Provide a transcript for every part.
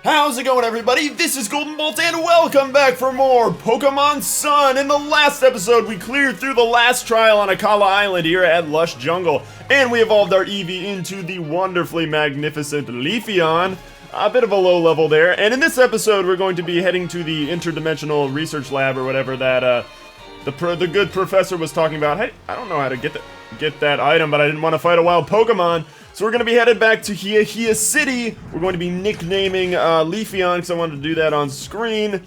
How's it going, everybody? This is GoldenboltLP and welcome back for more Pokemon Sun. In the last episode, we cleared through the last trial on Akala Island here at Lush Jungle, and we evolved our Eevee into the wonderfully magnificent Leafeon. A bit of a low level there, and in this episode, we're going to be heading to the interdimensional research lab or whatever that the good professor was talking about. Hey, I don't know how to get that item, but I didn't want to fight a wild Pokemon. So we're going to be headed back to Heahea City. We're going to be nicknaming Leafeon because I wanted to do that on screen.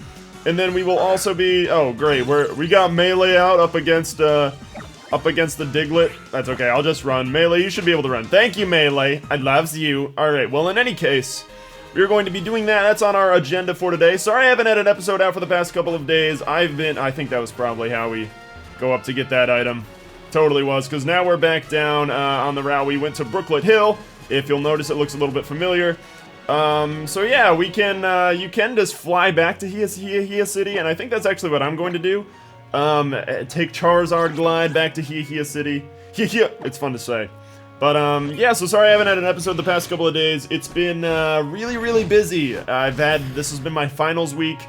And then we will also be... Oh, great. We got Melee out up against the Diglett. That's okay. I'll just run. Melee, you should be able to run. Thank you, Melee. I loves you. Alright, well, in any case, we're going to be doing that. That's on our agenda for today. Sorry I haven't had an episode out for the past couple of days. I think that was probably how we go up to get that item. Totally was, because now we're back down on the route. We went to Brooklet Hill. If you'll notice, it looks a little bit familiar. So yeah, you can just fly back to Heahea City, and I think that's actually what I'm going to do. Take Charizard Glide back to Heahea City. It's fun to say. But yeah, so sorry I haven't had an episode the past couple of days. It's been really busy. This has been my finals week.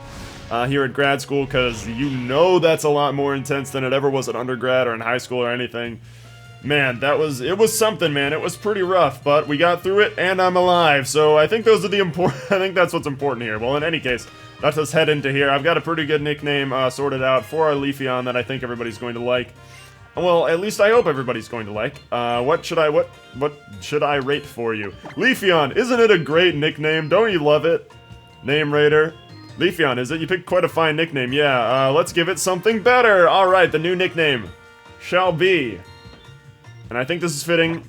Here at grad school, because you know that's a lot more intense than it ever was at undergrad or in high school or anything. Man, it was something, man. It was pretty rough, but we got through it, and I'm alive. So I think those are the important. I think that's what's important here. Well, in any case, let's just head into here. I've got a pretty good nickname sorted out for our Leafeon that I think everybody's going to like. Well, at least I hope everybody's going to like. What should I rate for you? Leafeon, isn't it a great nickname? Don't you love it? Name rater. Leafeon, is it? You picked quite a fine nickname. Yeah, let's give it something better. Alright, the new nickname shall be, and I think this is fitting,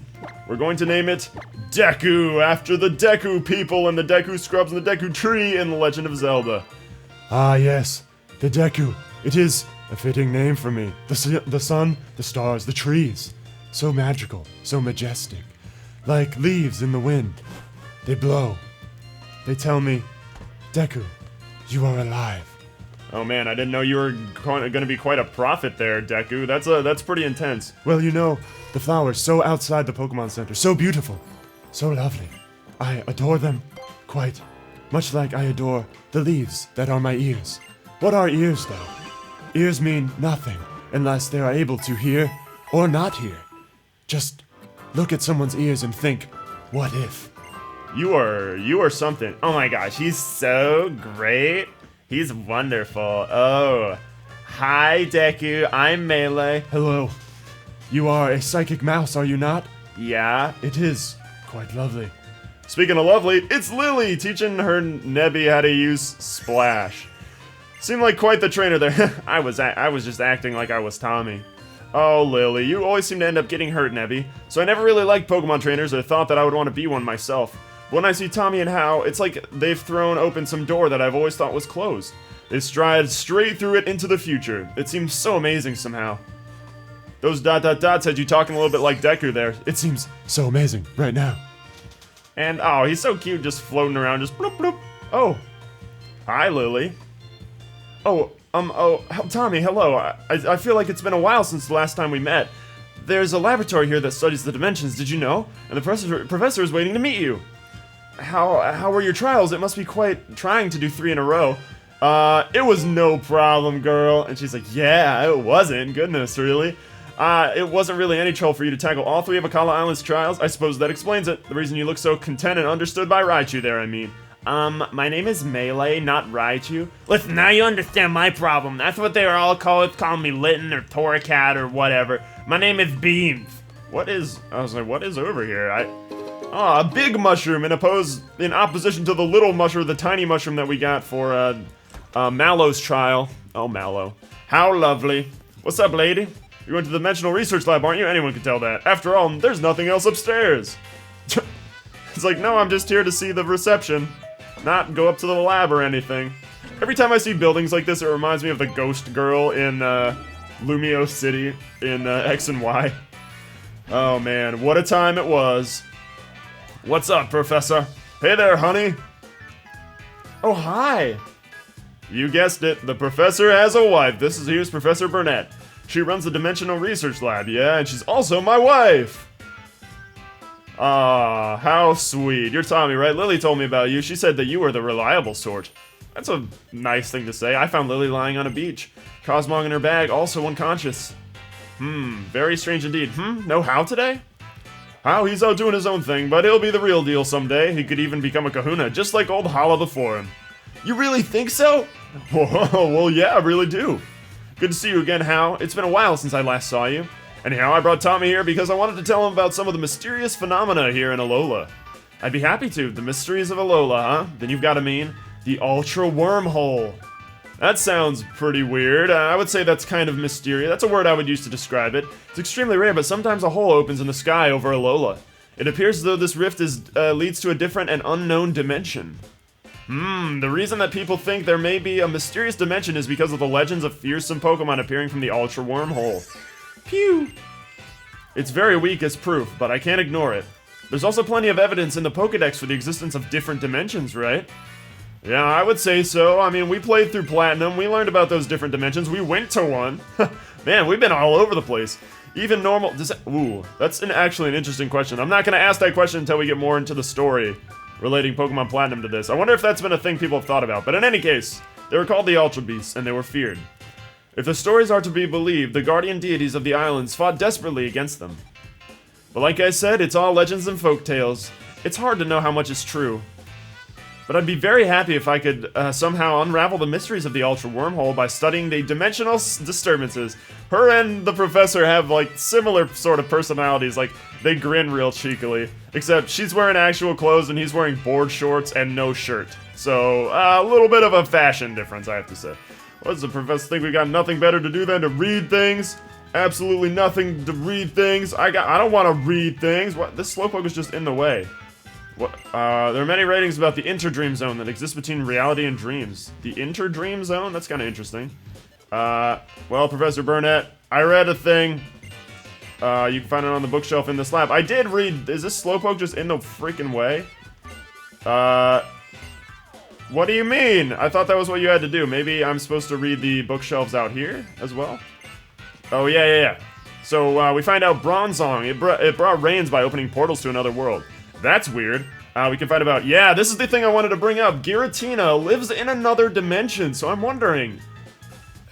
we're going to name it Deku, after the Deku people and the Deku scrubs and the Deku tree in The Legend of Zelda. Ah yes, the Deku. It is a fitting name for me. The sun, the stars, the trees. So magical, so majestic. Like leaves in the wind. They blow. They tell me, Deku, you are alive. Oh man, I didn't know you were going to be quite a prophet there, Deku. That's pretty intense. Well, you know, the flowers so outside the Pokemon Center, so beautiful, so lovely. I adore them quite much like I adore the leaves that are my ears. What are ears, though? Ears mean nothing unless they are able to hear or not hear. Just look at someone's ears and think, what if? You are something. Oh my gosh, he's so great. He's wonderful. Oh. Hi, Deku. I'm Melee. Hello. You are a psychic mouse, are you not? Yeah. It is quite lovely. Speaking of lovely, it's Lily teaching her Nebby how to use Splash. Seemed like quite the trainer there. I was just acting like I was Tommy. Oh, Lily, you always seem to end up getting hurt, Nebby. So I never really liked Pokemon trainers or thought that I would want to be one myself. When I see Tommy and Hao, it's like they've thrown open some door that I've always thought was closed. They stride straight through it into the future. It seems so amazing somehow. Those ... had you talking a little bit like Deku there. It seems so amazing right now. And, oh, he's so cute just floating around, just bloop bloop. Oh. Hi, Lily. Oh, Tommy, hello. I feel like it's been a while since the last time we met. There's a laboratory here that studies the dimensions, did you know? And the professor is waiting to meet you. How were your trials? It must be quite trying to do 3 in a row. It was no problem, girl. And she's like, yeah, it wasn't. Goodness, really? It wasn't really any trouble for you to tackle all 3 of Akala Island's trials. I suppose that explains it. The reason you look so content and understood by Raichu there, I mean. My name is Melee, not Raichu. Listen, now you understand my problem. That's what they were all calling me Litten or Torracat or whatever. My name is Beans. I was like, what is over here? A big mushroom in opposition to the little mushroom, the tiny mushroom that we got for, Mallow's trial. Oh, Mallow. How lovely. What's up, lady? You're going to the Dimensional Research Lab, aren't you? Anyone can tell that. After all, there's nothing else upstairs. It's like, no, I'm just here to see the reception. Not go up to the lab or anything. Every time I see buildings like this, it reminds me of the ghost girl in, Lumio City in, X and Y. Oh, man. What a time it was. What's up, Professor? Hey there, honey. Oh, hi. You guessed it. The professor has a wife. Here's Professor Burnett. She runs the Dimensional Research Lab, yeah, and she's also my wife. Ah, how sweet. You're Tommy, right? Lily told me about you. She said that you were the reliable sort. That's a nice thing to say. I found Lily lying on a beach. Cosmog in her bag, also unconscious. Very strange indeed. No How today? How, he's out doing his own thing, but he'll be the real deal someday. He could even become a kahuna, just like old Hala before him. You really think so? Well, yeah, I really do. Good to see you again, How. It's been a while since I last saw you. Anyhow, I brought Tommy here because I wanted to tell him about some of the mysterious phenomena here in Alola. I'd be happy to. The mysteries of Alola, huh? Then you've got to mean the Ultra Wormhole. That sounds pretty weird. I would say that's kind of mysterious. That's a word I would use to describe it. It's extremely rare, but sometimes a hole opens in the sky over Alola. It appears as though this rift leads to a different and unknown dimension. The reason that people think there may be a mysterious dimension is because of the legends of fearsome Pokemon appearing from the Ultra Wormhole. Pew! It's very weak as proof, but I can't ignore it. There's also plenty of evidence in the Pokedex for the existence of different dimensions, right? Yeah, I would say so. I mean, we played through Platinum, we learned about those different dimensions, we went to one. Man, we've been all over the place. Even normal... that's actually an interesting question. I'm not going to ask that question until we get more into the story relating Pokemon Platinum to this. I wonder if that's been a thing people have thought about. But in any case, they were called the Ultra Beasts, and they were feared. If the stories are to be believed, the guardian deities of the islands fought desperately against them. But like I said, it's all legends and folktales. It's hard to know how much is true. But I'd be very happy if I could somehow unravel the mysteries of the Ultra Wormhole by studying the dimensional disturbances. Her and the professor have, like, similar sort of personalities. Like, they grin real cheekily. Except she's wearing actual clothes and he's wearing board shorts and no shirt. So, a little bit of a fashion difference, I have to say. What does the professor think? We got nothing better to do than to read things? Absolutely nothing to read things. I don't want to read things. What? This Slowpoke is just in the way. What? There are many writings about the interdream zone that exists between reality and dreams. The interdream zone? That's kind of interesting. Well, Professor Burnett, I read a thing. You can find it on the bookshelf in this lab. I did read. Is this Slowpoke just in the freaking way? What do you mean? I thought that was what you had to do. Maybe I'm supposed to read the bookshelves out here as well? Oh, yeah. So, we find out Bronzong, it brought rains by opening portals to another world. That's weird. We can find about, yeah, this is the thing I wanted to bring up. Giratina lives in another dimension, so I'm wondering.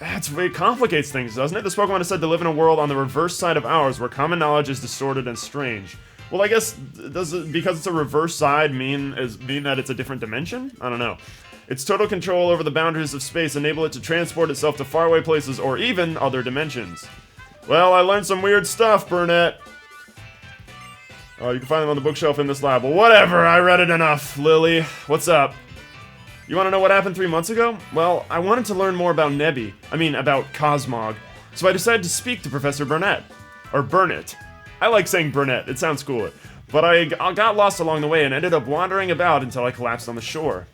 It complicates things, doesn't it? This Pokemon is said to live in a world on the reverse side of ours, where common knowledge is distorted and strange. Well, I guess, does it, because it's a reverse side, mean that it's a different dimension? I don't know. Its total control over the boundaries of space enable it to transport itself to faraway places or even other dimensions. Well, I learned some weird stuff, Burnett. Oh, you can find them on the bookshelf in this lab. Well, whatever, I read it enough. Lily, what's up? You want to know what happened 3 months ago? Well, I wanted to learn more about about Cosmog. So I decided to speak to Professor Burnett. Or Burnett. I like saying Burnett, it sounds cooler. But I got lost along the way and ended up wandering about until I collapsed on the shore.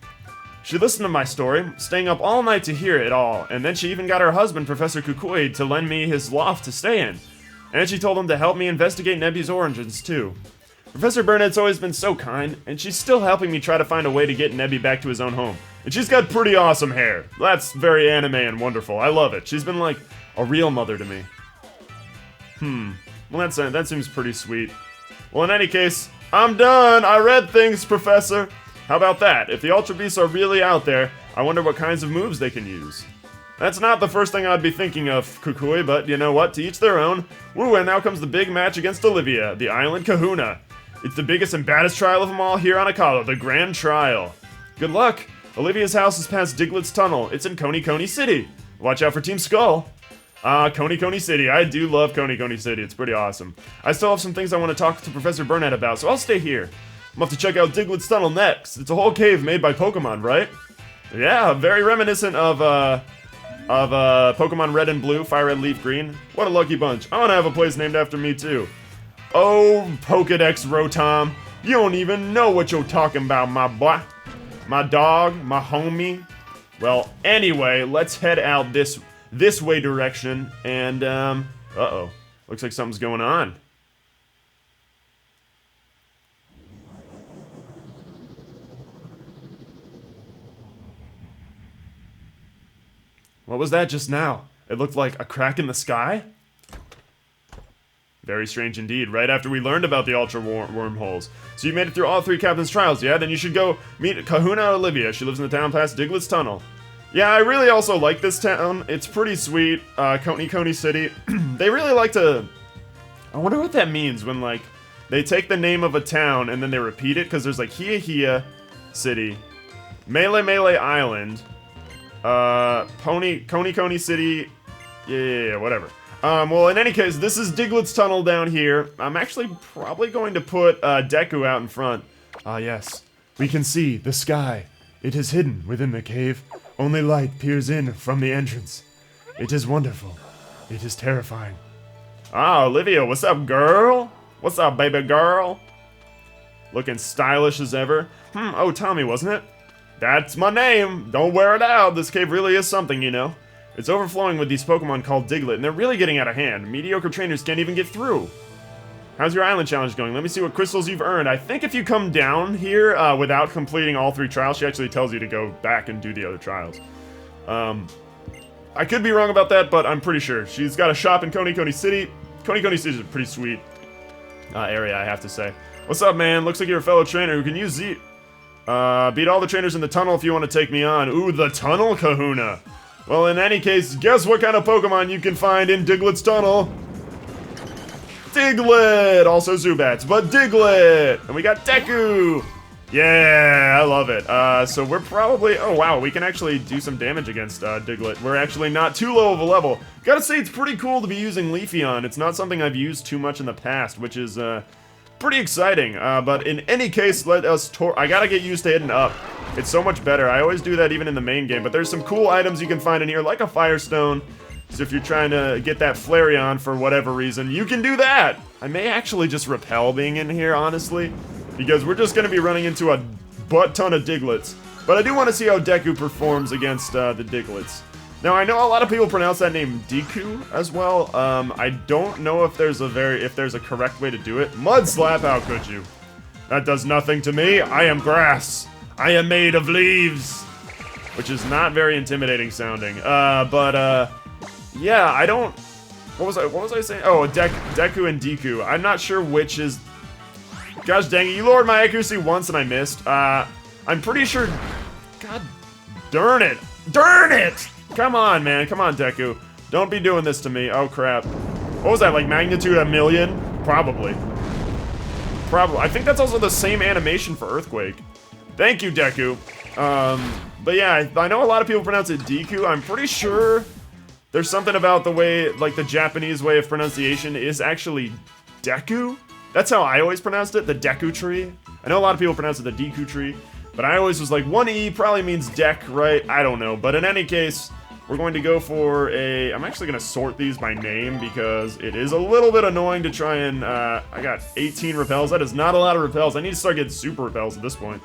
She listened to my story, staying up all night to hear it all, and then she even got her husband, Professor Kukui, to lend me his loft to stay in. And she told him to help me investigate Nebby's origins, too. Professor Burnett's always been so kind, and she's still helping me try to find a way to get Nebby back to his own home. And she's got pretty awesome hair. That's very anime and wonderful. I love it. She's been like a real mother to me. Well, that seems pretty sweet. Well, in any case, I'm done. I read things, Professor. How about that? If the Ultra Beasts are really out there, I wonder what kinds of moves they can use. That's not the first thing I'd be thinking of, Kukui, but you know what? To each their own. Woo, and now comes the big match against Olivia, the Island Kahuna. It's the biggest and baddest trial of them all here on Akala, the Grand Trial. Good luck. Olivia's house is past Diglett's tunnel. It's in Coney City. Watch out for Team Skull. Coney City. I do love Coney City. It's pretty awesome. I still have some things I want to talk to Professor Burnett about, so I'll stay here. I'm off to check out Diglett's tunnel next. It's a whole cave made by Pokemon, right? Yeah, very reminiscent of Pokemon Red and Blue, Fire Red, Leaf Green. What a lucky bunch. I want to have a place named after me, too. Oh, Pokedex Rotom. You don't even know what you're talking about, my boy. My dog, my homie. Well, anyway, let's head out this way direction, and, uh-oh. Looks like something's going on. What was that just now? It looked like a crack in the sky? Very strange indeed, right after we learned about the Ultra Wormholes. So you made it through all 3 Captain's Trials, yeah? Then you should go meet Kahuna Olivia. She lives in the town past Diglett's Tunnel. Yeah, I really also like this town. It's pretty sweet. Coney City. They really like to... I wonder what that means when, like, they take the name of a town and then they repeat it, because there's, like, Heahea City, Melee Island, Coney City, yeah, whatever. Well, in any case, this is Diglett's Tunnel down here. I'm actually probably going to put Deku out in front. Ah, yes. We can see the sky. It is hidden within the cave. Only light peers in from the entrance. It is wonderful. It is terrifying. Ah, Olivia, what's up, girl? What's up, baby girl? Looking stylish as ever. Oh, Tommy, wasn't it? That's my name. Don't wear it out. This cave really is something, you know. It's overflowing with these Pokemon called Diglett, and they're really getting out of hand. Mediocre trainers can't even get through. How's your island challenge going? Let me see what crystals you've earned. I think if you come down here without completing all 3 trials, she actually tells you to go back and do the other trials. I could be wrong about that, but I'm pretty sure. She's got a shop in Coney City. Coney City is a pretty sweet area, I have to say. What's up, man? Looks like you're a fellow trainer who can use beat all the trainers in the tunnel if you want to take me on. Ooh, the tunnel kahuna. Well, in any case, guess what kind of Pokemon you can find in Diglett's Tunnel? Diglett! Also Zubats, but Diglett! And we got Deku! Yeah, I love it. So we're probably... Oh, wow, we can actually do some damage against Diglett. We're actually not too low of a level. Gotta say, it's pretty cool to be using Leafeon. It's not something I've used too much in the past, which is pretty exciting. But in any case, let us... I gotta get used to hitting up. It's so much better. I always do that even in the main game, but there's some cool items you can find in here, like a Firestone. So if you're trying to get that Flareon for whatever reason, you can do that! I may actually just repel being in here, honestly, because we're just going to be running into a butt-ton of Digletts. But I do want to see how Deku performs against the Digletts. Now, I know a lot of people pronounce that name Deku as well. I don't know if there's a correct way to do it. Mud Slap, how could you? That does nothing to me. I am grass. I am made of leaves, which is not very intimidating sounding. Yeah, I don't. What was I saying? Oh, Deku and Deku. I'm not sure which is. Gosh dang it! You lowered my accuracy once and I missed. I'm pretty sure. God, darn it! Darn it! Come on, man. Come on, Deku. Don't be doing this to me. Oh crap. What was that? Like magnitude 1,000,000? Probably. I think that's also the same animation for Earthquake. Thank you, Deku. But yeah, I know a lot of people pronounce it Deku. I'm pretty sure there's something about the way, like the Japanese way of pronunciation is actually Deku. That's how I always pronounced it, the Deku tree. I know a lot of people pronounce it the Deku tree, but I always was like, 1E probably means deck, right? I don't know. But in any case, we're going to go for a... I'm actually going to sort these by name because it is a little bit annoying to try and... I got 18 repels. That is not a lot of repels. I need to start getting super repels at this point.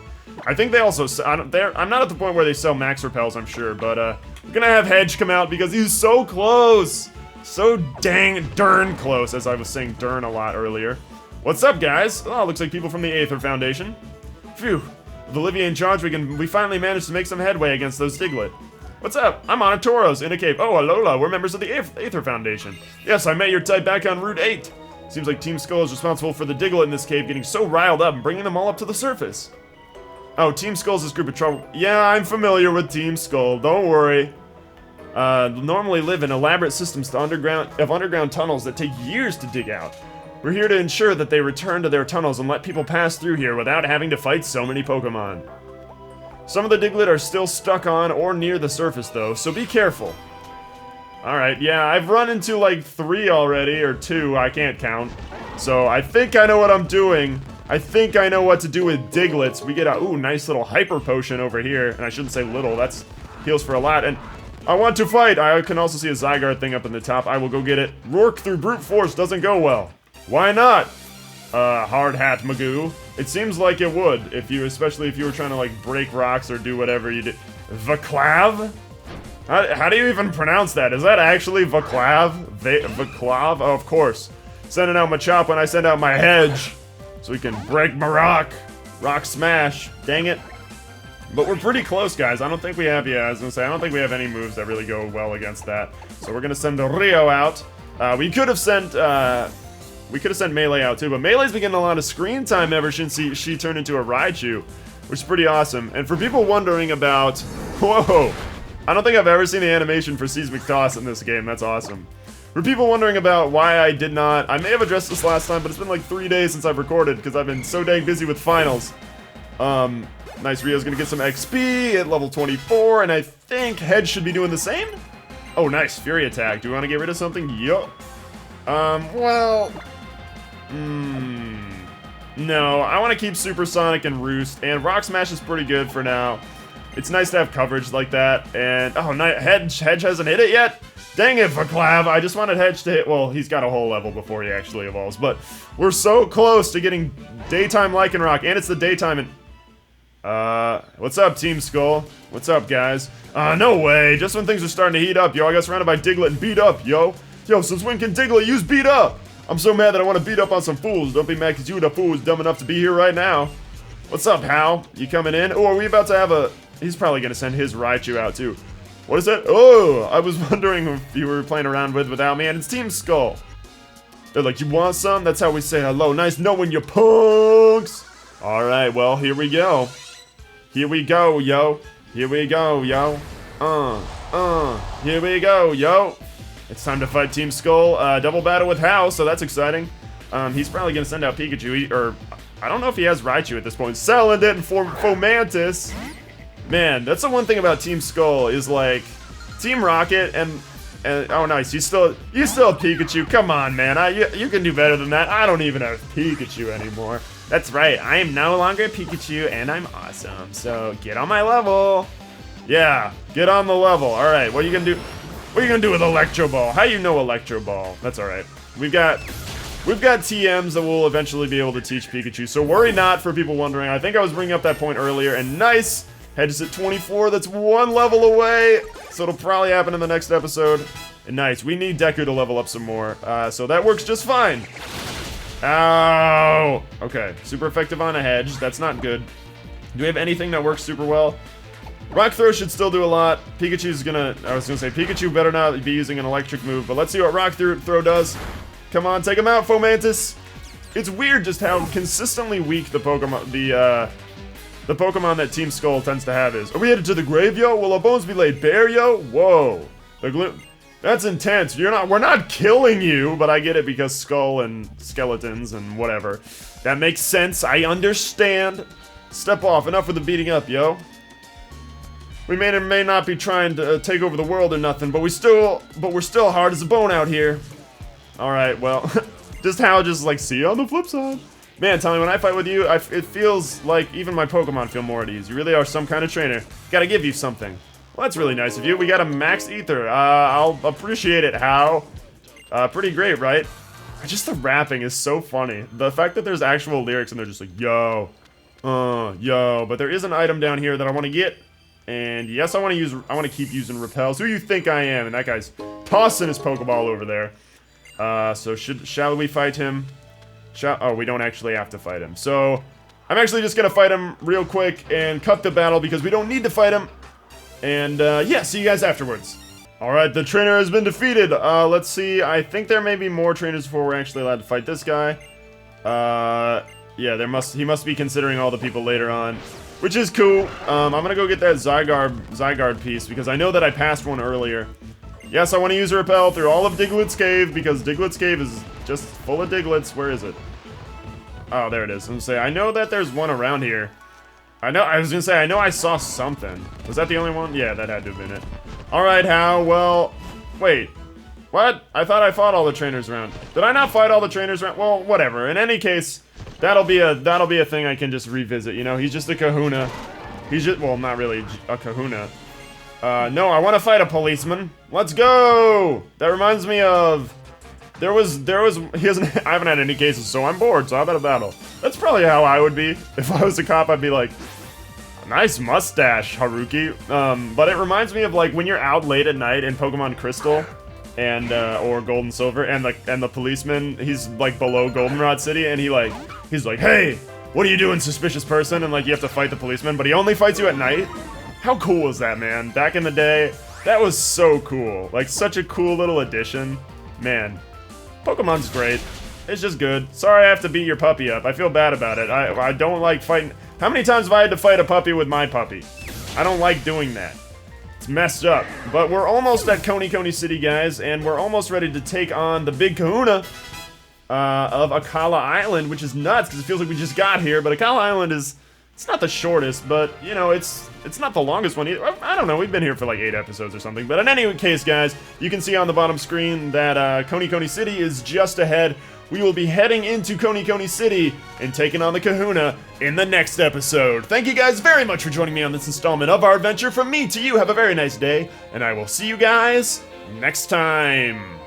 I think they also... I'm not at the point where they sell max repels, I'm sure, but we're gonna have Hedge come out because he's so close! So darn close, as I was saying darn a lot earlier. What's up, guys? Oh, looks like people from the Aether Foundation. Phew. With Olivia in charge, we finally managed to make some headway against those Diglett. What's up? I'm on a Tauros in a cave. Oh, Alola, we're members of the Aether Foundation. Yes, I met your type back on Route 8. Seems like Team Skull is responsible for the Diglett in this cave getting so riled up and bringing them all up to the surface. Oh, Team Skull's this group of trouble. Yeah, I'm familiar with Team Skull. Don't worry. Normally live in elaborate systems of underground tunnels that take years to dig out. We're here to ensure that they return to their tunnels and let people pass through here without having to fight so many Pokemon. Some of the Diglett are still stuck on or near the surface, though, so be careful. Alright, yeah, I've run into like 3 already, or 2, I can't count. So I think I know what I'm doing. I think I know what to do with Digletts. We get a, ooh, nice little Hyper Potion over here. And I shouldn't say little, that's heals for a lot. And I want to fight! I can also see a Zygarde thing up in the top. I will go get it. Rourke through brute force doesn't go well. Why not? Hard hat Magoo. It seems like it would, especially if you were trying to like break rocks or do whatever you did. Vaclav? How do you even pronounce that? Is that actually Vaclav? Vaclav? Oh, of course. Sending out my chop when I send out my hedge. So we can break my rock. Rock smash. Dang it. But we're pretty close, guys. I don't think we have, yeah, I was gonna say, I don't think we have any moves that really go well against that. So we're gonna send Rio out. We could have sent, We could have sent Melee out too, but Melee's been getting a lot of screen time ever since she turned into a Raichu, which is pretty awesome. And for people wondering about, whoa, I don't think I've ever seen the animation for Seismic Toss in this game. That's awesome. For people wondering about why I did not, I may have addressed this last time, but it's been like 3 days since I've recorded because I've been so dang busy with finals. Nice, Rio's gonna get some XP at level 24, and I think Hedge should be doing the same? Oh, nice, Fury Attack. Do we want to get rid of something? Yup. Well... no, I want to keep Supersonic and Roost, and Rock Smash is pretty good for now. It's nice to have coverage like that, and... oh, Hedge hasn't hit it yet? Dang it, Vaclav, I just wanted Hedge to hit... well, he's got a whole level before he actually evolves, but we're so close to getting Daytime Lycanroc, and it's the daytime and... what's up, Team Skull? What's up, guys? No way, just when things are starting to heat up, yo, I got surrounded by Diglett and beat up, yo. Yo, since when can Diglett use beat up? I'm so mad that I want to beat up on some fools. Don't be mad because you the fool is dumb enough to be here right now. What's up, Hal? You coming in? Oh, are we about to have a... he's probably going to send his Raichu out, too. What is that? Oh, I was wondering if you were playing around without me, and it's Team Skull. They're like, you want some? That's how we say hello. Nice knowing you, punks. Alright, well, here we go. Here we go, yo. Here we go, yo. Here we go, yo. It's time to fight Team Skull. Double battle with Hal, so that's exciting. He's probably gonna send out Pikachu, or I don't know if he has Raichu at this point. Salandit and Fomantis. Man, that's the one thing about Team Skull is like Team Rocket and oh nice, you still have Pikachu. Come on, man, you can do better than that. I don't even have Pikachu anymore. That's right, I am no longer Pikachu and I'm awesome. So get on my level. Yeah, get on the level. All right, what are you gonna do? What are you gonna do with Electro Ball? How you know Electro Ball? That's all right. We've got TMs that will eventually be able to teach Pikachu. So worry not for people wondering. I think I was bringing up that point earlier. And nice. Hedge is at 24. That's 1 level away. So it'll probably happen in the next episode. And nice. We need Deku to level up some more. So that works just fine. Ow. Okay. Super effective on a Hedge. That's not good. Do we have anything that works super well? Rock Throw should still do a lot. Pikachu's gonna... I was gonna say, Pikachu better not be using an electric move. But let's see what Rock Throw does. Come on, take him out, Fomantis. It's weird just how consistently weak the Pokemon... the Pokemon that Team Skull tends to have is. Are we headed to the grave, yo? Will our bones be laid bare, yo? Whoa. That's intense. We're not killing you, but I get it because Skull and skeletons and whatever. That makes sense. I understand. Step off. Enough with the beating up, yo. We may or may not be trying to take over the world or nothing, but we're still hard as a bone out here. All right, well, just like, see you on the flip side. Man, Tommy, when I fight with you, it feels like even my Pokemon feel more at ease. You really are some kind of trainer. Gotta give you something. Well, that's really nice of you. We got a Max Ether. I'll appreciate it, How? Pretty great, right? Just the rapping is so funny. The fact that there's actual lyrics and they're just like, yo. But there is an item down here that I want to get. And yes, I want to keep using Repels. Who you think I am? And that guy's tossing his Pokeball over there. So shall we fight him? Oh, we don't actually have to fight him. So I'm actually just gonna fight him real quick and cut the battle because we don't need to fight him. And yeah, see you guys afterwards. All right, the trainer has been defeated. Let's see. I think there may be more trainers before we're actually allowed to fight this guy. Yeah, he must be considering all the people later on, which is cool. I'm gonna go get that Zygarde piece because I know that I passed one earlier. Yes, I want to use a Repel through all of Diglett's Cave because Diglett's Cave is just full of Diglets. Where is it? Oh, there it is. I'm gonna say I know that there's one around here. I know I saw something. Was that the only one? Yeah, that had to have been it. All right, How? Well, wait. What? I thought I fought all the trainers around. Did I not fight all the trainers around? Well, whatever. In any case, that'll be a thing I can just revisit. You know, he's just a Kahuna. He's just, well, not really a Kahuna. No, I want to fight a policeman. Let's go! That reminds me of... I haven't had any cases, so I'm bored, so how about a battle? That's probably how I would be. If I was a cop, I'd be like, nice mustache, Haruki. But it reminds me of, like, when you're out late at night in Pokemon Crystal, and, or Gold and Silver, and the policeman, he's, like, below Goldenrod City, and he's like, hey, what are you doing, suspicious person? And, like, you have to fight the policeman, but he only fights you at night? How cool was that, man? Back in the day, that was so cool. Like, such a cool little addition. Man, Pokemon's great. It's just good. Sorry I have to beat your puppy up. I feel bad about it. I don't like fighting. How many times have I had to fight a puppy with my puppy? I don't like doing that. It's messed up. But we're almost at Coney City, guys, and we're almost ready to take on the big kahuna of Akala Island, which is nuts because it feels like we just got here. But Akala Island is, it's not the shortest, but, you know, it's not the longest one either. I don't know, we've been here for like 8 episodes or something. But in any case, guys, you can see on the bottom screen that Coney City is just ahead. We will be heading into Coney City and taking on the kahuna in the next episode. Thank you guys very much for joining me on this installment of our adventure. From me to you, have a very nice day, and I will see you guys next time.